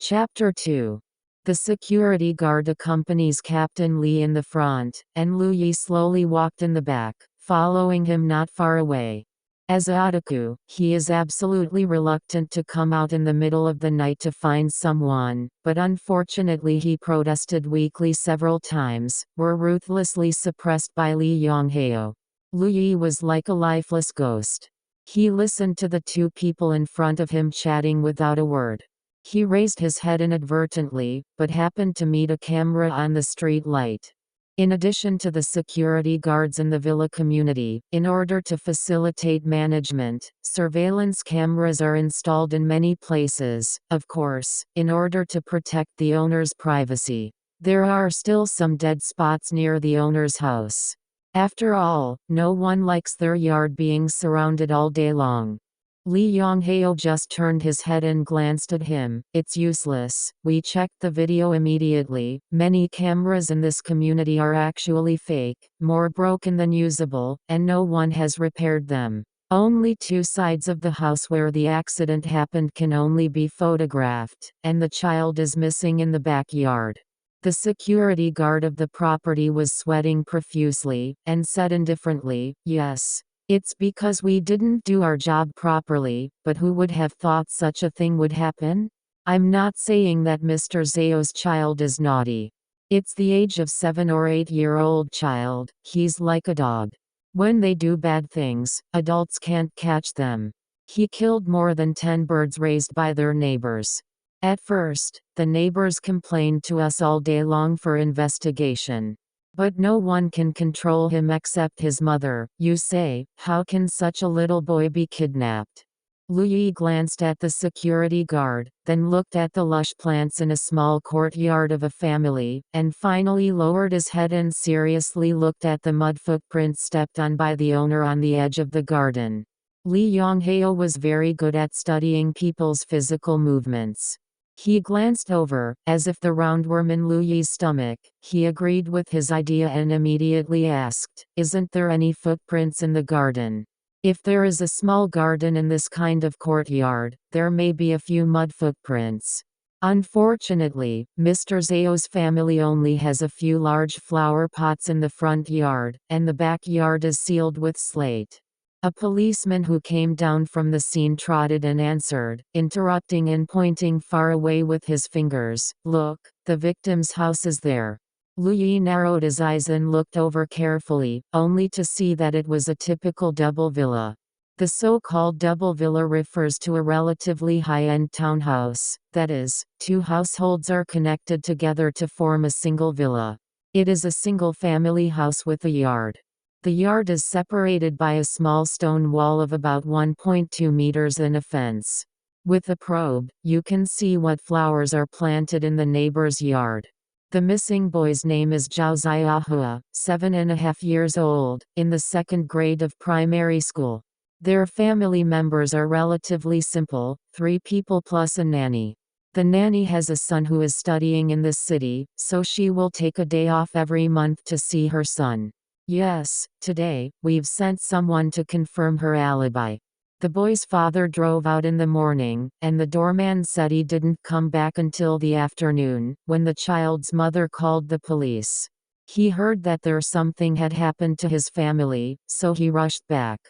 Chapter 2. The security guard accompanies Captain Lee in the front, and Lu Yi slowly walked in the back, following him not far away. As a otaku, he is absolutely reluctant to come out in the middle of the night to find someone, but unfortunately he protested weakly several times, were ruthlessly suppressed by Lee Yongheo. Lu Yi was like a lifeless ghost. He listened to the two people in front of him chatting without a word. He raised his head inadvertently, but happened to meet a camera on the street light. In addition to the security guards in the villa community, in order to facilitate management, surveillance cameras are installed in many places, of course, in order to protect the owner's privacy. There are still some dead spots near the owner's house. After all, no one likes their yard being surrounded all day long. Lee Yongheo just turned his head and glanced at him. It's useless. We checked the video immediately. Many cameras in this community are actually fake, more broken than usable, and no one has repaired them. Only two sides of the house where the accident happened can only be photographed, and the child is missing in the backyard. The security guard of the property was sweating profusely, and said indifferently, "Yes. It's because we didn't do our job properly, but who would have thought such a thing would happen? I'm not saying that Mr. Zao's child is naughty. It's the age of 7 or 8-year-old child, he's like a dog. When they do bad things, adults can't catch them. He killed more than 10 birds raised by their neighbors. At first, the neighbors complained to us all day long for investigation. But no one can control him except his mother. You say, how can such a little boy be kidnapped?" Lu Yi glanced at the security guard, then looked at the lush plants in a small courtyard of a family, and finally lowered his head and seriously looked at the mud footprints stepped on by the owner on the edge of the garden. Lee Yongheo was very good at studying people's physical movements. He glanced over, as if the roundworm in Lu Yi's stomach. He agreed with his idea and immediately asked, "Isn't there any footprints in the garden?" If there is a small garden in this kind of courtyard, there may be a few mud footprints. Unfortunately, Mr. Zao's family only has a few large flower pots in the front yard, and the backyard is sealed with slate. A policeman who came down from the scene trotted and answered, interrupting and pointing far away with his fingers, "Look, the victim's house is there." Lu Yi narrowed his eyes and looked over carefully, only to see that it was a typical double villa. The so-called double villa refers to a relatively high-end townhouse, that is, two households are connected together to form a single villa. It is a single-family house with a yard. The yard is separated by a small stone wall of about 1.2 meters and a fence. With a probe, you can see what flowers are planted in the neighbor's yard. The missing boy's name is Zhao Xiaohua, 7.5 years old, in the 2nd grade of primary school. Their family members are relatively simple, 3 people plus a nanny. The nanny has a son who is studying in this city, so she will take a day off every month to see her son. Yes, today, we've sent someone to confirm her alibi. The boy's father drove out in the morning, and the doorman said he didn't come back until the afternoon, when the child's mother called the police. He heard that something had happened to his family, so he rushed back.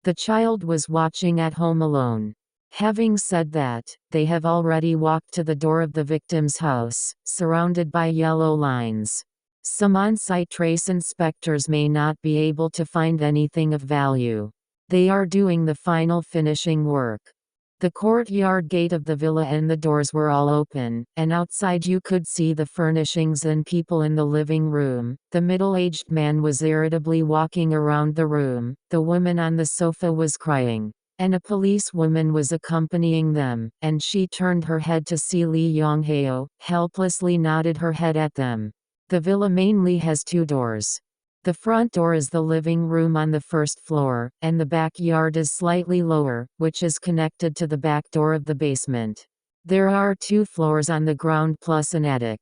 The child was watching at home alone. Having said that, they have already walked to the door of the victim's house, surrounded by yellow lines. Some on-site trace inspectors may not be able to find anything of value. They are doing the final finishing work. The courtyard gate of the villa and the doors were all open, and outside you could see the furnishings and people in the living room. The middle-aged man was irritably walking around the room, the woman on the sofa was crying, and a policewoman was accompanying them, and she turned her head to see Lee Yongheo, helplessly nodded her head at them. The villa mainly has 2 doors. The front door is the living room on the 1st floor, and the backyard is slightly lower, which is connected to the back door of the basement. There are 2 floors on the ground plus an attic.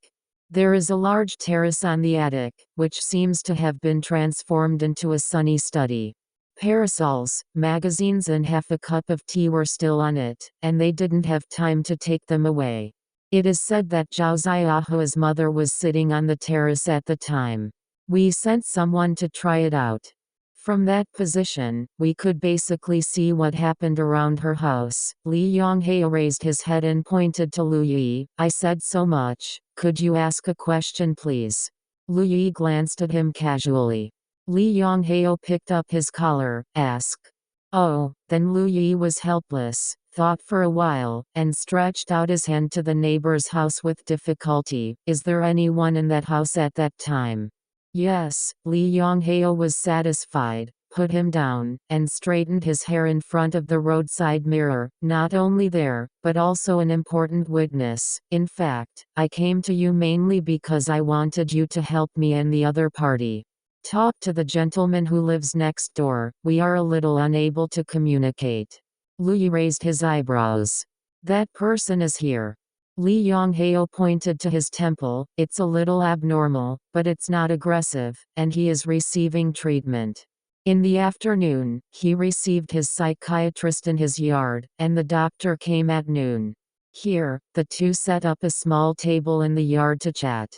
There is a large terrace on the attic, which seems to have been transformed into a sunny study. Parasols, magazines and half a cup of tea were still on it, and they didn't have time to take them away. It is said that Zhao Ziahua's mother was sitting on the terrace at the time. We sent someone to try it out. From that position, we could basically see what happened around her house. Li Yonghe raised his head and pointed to Lu Yi. I said so much. Could you ask a question please? Lu Yi glanced at him casually. Li Yonghe picked up his collar, asked. Oh, then Lu Yi was helpless, thought for a while, and stretched out his hand to the neighbor's house with difficulty. Is there anyone in that house at that time? Yes, Li Yonghe was satisfied, put him down, and straightened his hair in front of the roadside mirror. Not only there, but also an important witness. In fact, I came to you mainly because I wanted you to help me and the other party. Talk to the gentleman who lives next door. We are a little unable to communicate. Lu Yi raised his eyebrows. That person is here. Li Yonghe pointed to his temple. It's a little abnormal, but it's not aggressive, and he is receiving treatment. In the afternoon, he received his psychiatrist in his yard, and the doctor came at noon. Here, the two set up a small table in the yard to chat.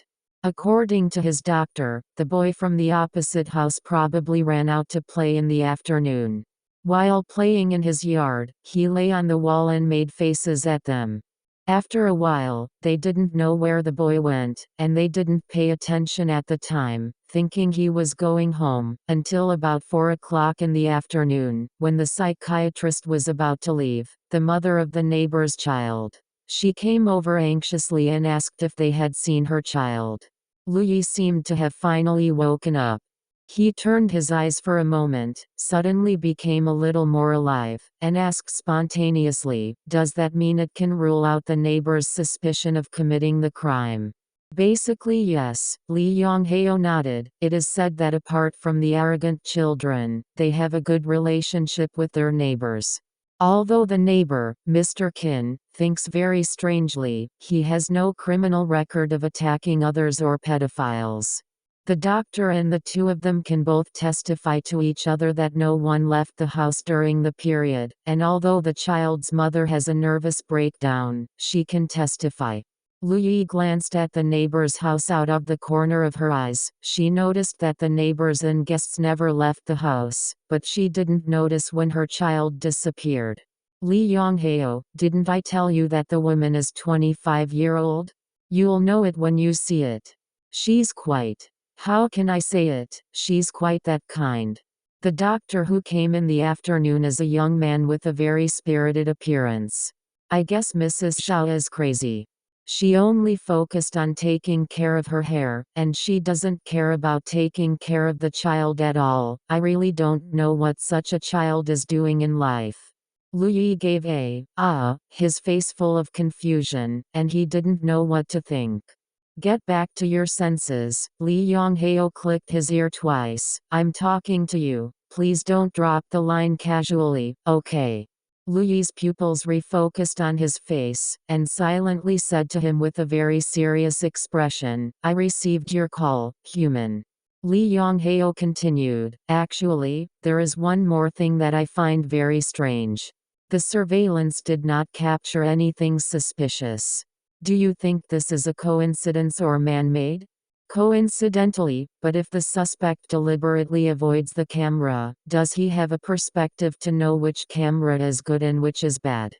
According to his doctor, the boy from the opposite house probably ran out to play in the afternoon. While playing in his yard, he lay on the wall and made faces at them. After a while, they didn't know where the boy went, and they didn't pay attention at the time, thinking he was going home, until about 4 o'clock in the afternoon, when the psychiatrist was about to leave. The mother of the neighbor's child. She came over anxiously and asked if they had seen her child. Lu Yi seemed to have finally woken up. He turned his eyes for a moment, suddenly became a little more alive, and asked spontaneously, does that mean it can rule out the neighbor's suspicion of committing the crime? Basically yes, Li Yonghe nodded. It is said that apart from the arrogant children, they have a good relationship with their neighbors. Although the neighbor, Mr. Qin, thinks very strangely, he has no criminal record of attacking others or pedophiles. The doctor and the two of them can both testify to each other that no one left the house during the period, and although the child's mother has a nervous breakdown, she can testify. Lu Yi glanced at the neighbor's house out of the corner of her eyes. She noticed that the neighbors and guests never left the house, but she didn't notice when her child disappeared. Li Yonghe, didn't I tell you that the woman is 25-year-old? You'll know it when you see it. She's quite. How can I say it? She's quite that kind. The doctor who came in the afternoon is a young man with a very spirited appearance. I guess Mrs. Xiao is crazy. She only focused on taking care of her hair, and she doesn't care about taking care of the child at all. I really don't know what such a child is doing in life. Lu Yi gave his face full of confusion, and he didn't know what to think. Get back to your senses. Li Yonghe clicked his ear twice. I'm talking to you. Please don't drop the line casually, okay? Lu Yi's pupils refocused on his face, and silently said to him with a very serious expression, I received your call, human. Li Yonghe continued, actually, there is one more thing that I find very strange. The surveillance did not capture anything suspicious. Do you think this is a coincidence or man-made? Coincidentally, but if the suspect deliberately avoids the camera, does he have a perspective to know which camera is good and which is bad?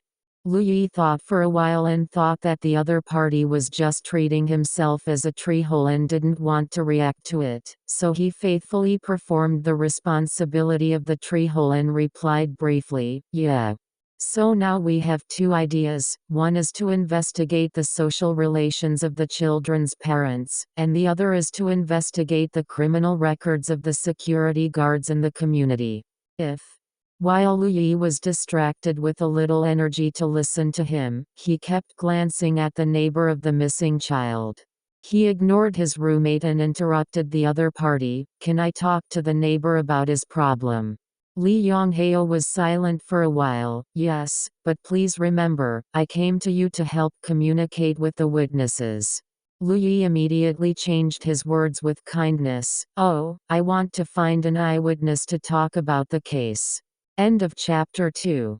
Lu Yi thought for a while and thought that the other party was just treating himself as a treehole and didn't want to react to it, so he faithfully performed the responsibility of the treehole and replied briefly, yeah. So now we have two ideas. One is to investigate the social relations of the children's parents, and the other is to investigate the criminal records of the security guards in the community. While Lu Yi was distracted with a little energy to listen to him, he kept glancing at the neighbor of the missing child. He ignored his roommate and interrupted the other party. Can I talk to the neighbor about his problem? Li Yonghe was silent for a while. Yes, but please remember, I came to you to help communicate with the witnesses. Lu Yi immediately changed his words with kindness. Oh, I want to find an eyewitness to talk about the case. End of chapter 2.